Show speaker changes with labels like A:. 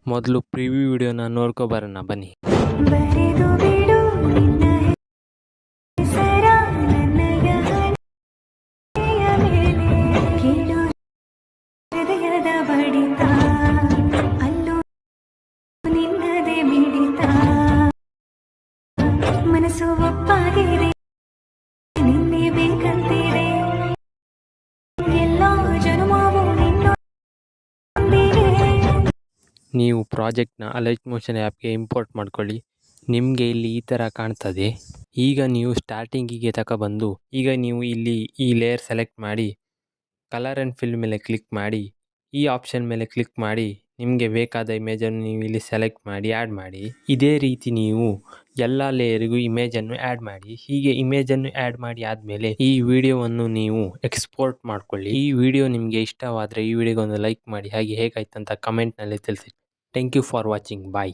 A: ಮೊದಲು ಪ್ರಿವ್ಯೂ ವಿಡಿಯೋನ ನೋಡ್ಕೊಬರೋಣ ಬನ್ನಿ.
B: ಬರೆದು ಬಿಡು ನಿನ್ನ ಹೆಸರ ನನ್ನಯ ಹಣೆಯ ಮೇಲೆ. ಕೇಳು ಹೃದಯದ ಬಡಿತ, ಅಲ್ಲೂ ನಿನ್ನದೇ ಮಿಡಿತ. ಮನಸ್ಸು ಒಪ್ಪಾಗಿದೆ, ನಿನ್ನೆ ಬೇಕಂತಿದೆ. ಎಲ್ಲೋ ಜನುಮವು ನಿನ್ನೊಂದಿಗೆ.
A: ನೀವು ಪ್ರಾಜೆಕ್ಟ್ನ ಅಲೈಟ್ ಮೋಷನ್ ಆ್ಯಪ್ಗೆ ಇಂಪೋರ್ಟ್ ಮಾಡ್ಕೊಳ್ಳಿ. ನಿಮಗೆ ಇಲ್ಲಿ ಈ ಥರ ಕಾಣ್ತದೆ. ಈಗ ನೀವು ಸ್ಟಾರ್ಟಿಂಗಿಗೆ ತಗೊಬಂದು ಈಗ ನೀವು ಇಲ್ಲಿ ಈ ಲೇಯರ್ ಸೆಲೆಕ್ಟ್ ಮಾಡಿ ಕಲರ್ ಆ್ಯಂಡ್ ಫಿಲ್ ಮೇಲೆ ಕ್ಲಿಕ್ ಮಾಡಿ ಈ ಆಪ್ಷನ್ ಮೇಲೆ ಕ್ಲಿಕ್ ಮಾಡಿ ನಿಮಗೆ ಬೇಕಾದ ಇಮೇಜನ್ನು ನೀವು ಇಲ್ಲಿ ಸೆಲೆಕ್ಟ್ ಮಾಡಿ ಆ್ಯಡ್ ಮಾಡಿ. ಇದೇ ರೀತಿ ನೀವು ಎಲ್ಲ ಲೇಯರಿಗೂ ಇಮೇಜನ್ನು ಆ್ಯಡ್ ಮಾಡಿ. ಹೀಗೆ ಇಮೇಜನ್ನು ಆ್ಯಡ್ ಮಾಡಿ ಆದಮೇಲೆ ಈ ವಿಡಿಯೋವನ್ನು ನೀವು ಎಕ್ಸ್ಪೋರ್ಟ್ ಮಾಡ್ಕೊಳ್ಳಿ. ಈ ವಿಡಿಯೋ ನಿಮಗೆ ಇಷ್ಟವಾದರೆ ಈ ವಿಡಿಯೋಗೊಂದು ಲೈಕ್ ಮಾಡಿ, ಹಾಗೆ ಹೇಗಾಯ್ತಂತ ಕಮೆಂಟ್ನಲ್ಲಿ ತಿಳಿಸಿ. Thank you for watching. Bye.